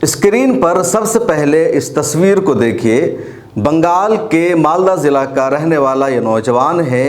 Screen पर सबसे पहले इस तस्वीर को देखिए। बंगाल के मालदा ज़िला का रहने वाला ये नौजवान है।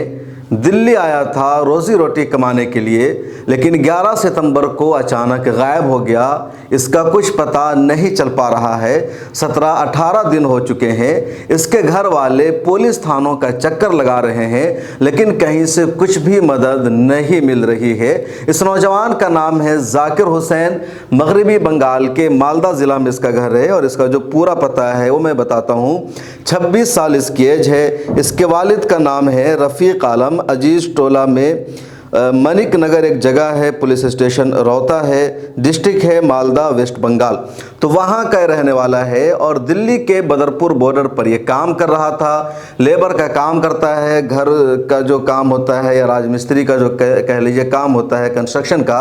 दिल्ली आया था रोज़ी रोटी कमाने के लिए, लेकिन 11 सितंबर को अचानक गायब हो गया। इसका कुछ पता नहीं चल पा रहा है। 17-18 दिन हो चुके हैं। इसके घर वाले पुलिस थानों का चक्कर लगा रहे हैं, लेकिन कहीं से कुछ भी मदद नहीं मिल रही है। इस नौजवान का नाम है जाकिर हुसैन। मगरबी बंगाल के मालदा ज़िला में इसका घर है और इसका जो पूरा पता है वो मैं बताता हूँ। 26 साल इसकी एज है। इसके वालिद का नाम है रफ़ीक आलम। अजीज़ टोला में मनिक नगर एक जगह है, पुलिस स्टेशन रोहता है, डिस्ट्रिक्ट है मालदा, वेस्ट बंगाल। तो वहाँ का रहने वाला है और दिल्ली के बदरपुर बॉर्डर पर ये काम कर रहा था। लेबर का काम करता है, घर का जो काम होता है या राजमिस्त्री का जो कह लीजिए काम होता है कंस्ट्रक्शन का,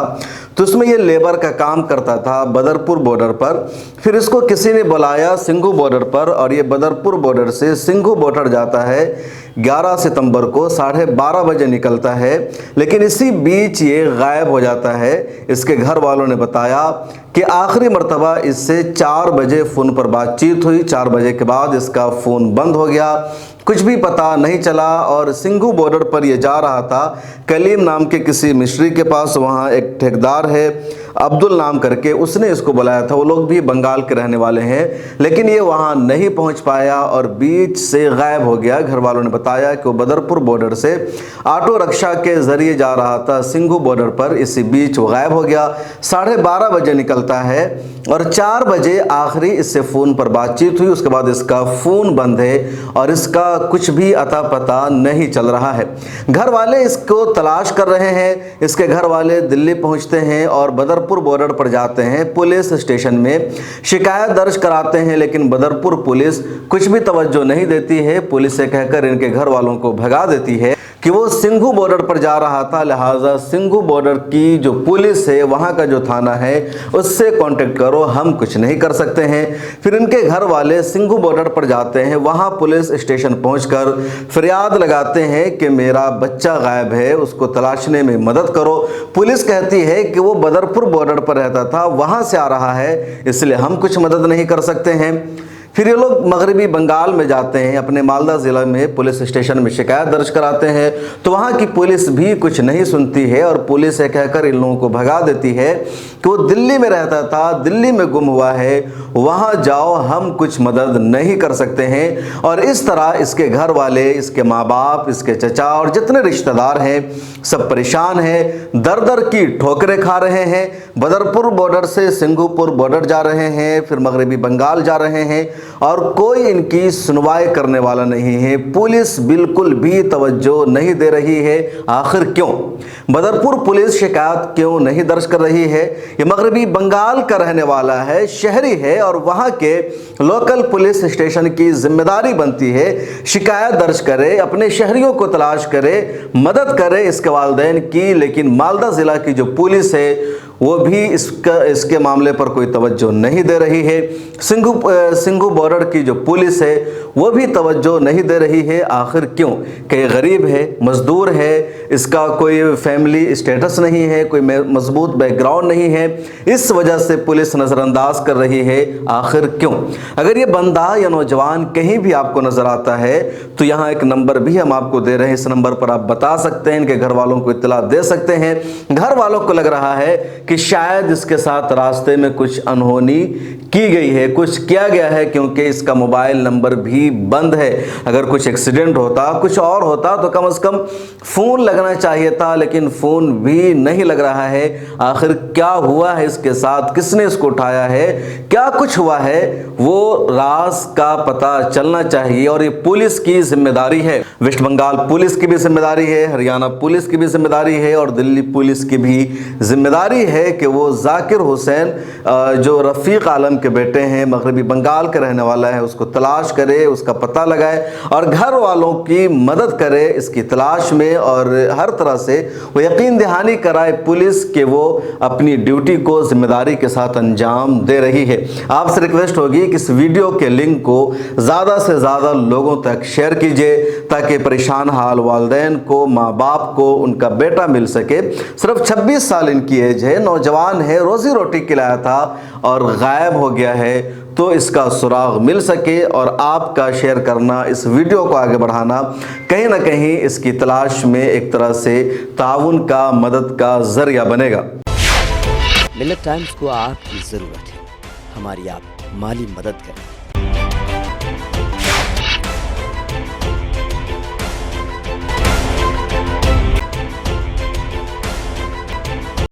तो उसमें ये लेबर का काम करता था बदरपुर बॉर्डर पर। फिर इसको किसी ने बुलाया सिंघू बॉर्डर पर और ये बदरपुर बॉर्डर से सिंघू बॉर्डर जाता है। 11 सितंबर को 12:30 बजे निकलता है, लेकिन इसी बीच ये गायब हो जाता है। इसके घर वालों ने बताया कि आखिरी मर्तबा इससे 4 बजे फ़ोन पर बातचीत हुई। 4 बजे के बाद इसका फ़ोन बंद हो गया, कुछ भी पता नहीं चला। और सिंघू बॉर्डर पर ये जा रहा था कलीम नाम के किसी मिस्त्री के पास। वहाँ एक ठेकेदार है अब्दुल नाम करके, उसने इसको बुलाया था। वो लोग भी बंगाल के रहने वाले हैं, लेकिन ये वहाँ नहीं पहुँच पाया और बीच से गायब हो गया। घर वालों ने बताया कि वो बदरपुर बॉर्डर से ऑटो रिक्शा के ज़रिए जा रहा था सिंघू बॉर्डर पर, इसी बीच वो गायब हो गया। 12:30 बजे निकलता है और 4 बजे आखिरी इससे फ़ोन पर बातचीत हुई। उसके बाद इसका फ़ोन बंद है और इसका कुछ भी अता पता नहीं चल रहा है। घर वाले इसको तलाश कर रहे हैं। इसके घर वाले दिल्ली पहुंचते हैं और बदरपुर बॉर्डर पर जाते हैं। पुलिस स्टेशन में शिकायत दर्ज कराते हैं, लेकिन बदरपुर पुलिस कुछ भी तवज्जो नहीं देती है। पुलिस से कहकर इनके घर वालों को भगा देती है कि वो सिंघू बॉर्डर पर जा रहा था, लिहाजा सिंघू बॉर्डर की जो पुलिस है, वहाँ का जो थाना है, उससे कांटेक्ट करो, हम कुछ नहीं कर सकते हैं। फिर इनके घर वाले सिंघू बॉर्डर पर जाते हैं। वहाँ पुलिस स्टेशन पहुंचकर फरियाद लगाते हैं कि मेरा बच्चा गायब है, उसको तलाशने में मदद करो। पुलिस कहती है कि वो बदरपुर बॉर्डर पर रहता था, वहाँ से आ रहा है, इसलिए हम कुछ मदद नहीं कर सकते हैं। फिर ये लोग मगरबी बंगाल में जाते हैं, अपने मालदा ज़िला में पुलिस स्टेशन में शिकायत दर्ज कराते हैं। तो वहाँ की पुलिस भी कुछ नहीं सुनती है और पुलिस ये कहकर इन लोगों को भगा देती है कि वो दिल्ली में रहता था, दिल्ली में गुम हुआ है, वहाँ जाओ, हम कुछ मदद नहीं कर सकते हैं। और इस तरह इसके घर वाले, इसके माँ बाप, इसके चचा और जितने रिश्तेदार हैं सब परेशान हैं, दर दर की ठोकरें खा रहे हैं। बदरपुर बॉर्डर से सिंघूपुर बॉर्डर जा रहे हैं, फिर मगरबी बंगाल जा रहे हैं और कोई इनकी सुनवाई करने वाला नहीं है। पुलिस बिल्कुल भी तवज्जो नहीं दे रही है। आखिर क्यों? बदरपुर पुलिस शिकायत क्यों नहीं दर्ज कर रही है? ये मगरबी बंगाल का रहने वाला है, शहरी है और वहाँ के लोकल पुलिस स्टेशन की जिम्मेदारी बनती है शिकायत दर्ज करे, अपने शहरियों को तलाश करे, मदद करे इसके वालिदैन की। लेकिन मालदा ज़िला की जो पुलिस है वो भी इसके मामले पर कोई तवज्जो नहीं दे रही है। सिंघू बॉर्डर की जो पुलिस है वो भी तवज्जो नहीं दे रही है। आखिर क्यों? कि गरीब है, मज़दूर है, इसका कोई फैमिली स्टेटस नहीं है, कोई मजबूत बैकग्राउंड नहीं है, इस वजह से पुलिस नज़रअंदाज कर रही है। आखिर क्यों? अगर ये बंदा या नौजवान कहीं भी आपको नज़र आता है तो यहाँ एक नंबर भी हम आपको दे रहे हैं। इस नंबर पर आप बता सकते हैं, इनके घर वालों को इत्तला दे सकते हैं। घर वालों को लग रहा है कि शायद इसके साथ रास्ते में कुछ अनहोनी की गई है, कुछ किया गया है, क्योंकि इसका मोबाइल नंबर भी बंद है। अगर कुछ एक्सीडेंट होता, कुछ और होता तो कम से कम फ़ोन लगना चाहिए था, लेकिन फ़ोन भी नहीं लग रहा है। आखिर क्या हुआ है इसके साथ, किसने इसको उठाया है, क्या कुछ हुआ है, वो राज का पता चलना चाहिए और ये पुलिस की जिम्मेदारी है। वेस्ट बंगाल पुलिस की भी जिम्मेदारी है, हरियाणा पुलिस की भी जिम्मेदारी है और दिल्ली पुलिस की भी जिम्मेदारी है कि वो जाकिर हुसैन जो रफ़ीक आलम के बेटे हैं, मगरबी बंगाल के रहने वाला है उसको तलाश करे, उसका पता लगाए और घर वालों की मदद करे इसकी तलाश में, और हर तरह से वो यकीन दहानी कराए पुलिस के वो अपनी ड्यूटी को जिम्मेदारी के साथ अंजाम दे रही है। आपसे रिक्वेस्ट होगी कि इस वीडियो के लिंक को ज़्यादा से ज़्यादा लोगों तक शेयर कीजिए ताकि परेशान हाल वालिदैन को, माँ बाप को उनका बेटा मिल सके। सिर्फ 26 साल इनकी एज है, नौजवान है, रोज़ी रोटी खिलाया था और गायब हो गया है, तो इसका सुराग मिल सके और आपका शेयर करना, इस वीडियो को आगे बढ़ाना कहीं ना कहीं इसकी तलाश में एक तरह से ताउन का, मदद का जरिया बनेगा। मिल्लत टाइम्स को आपकी ज़रूरत है, हमारी आप माली मदद करें।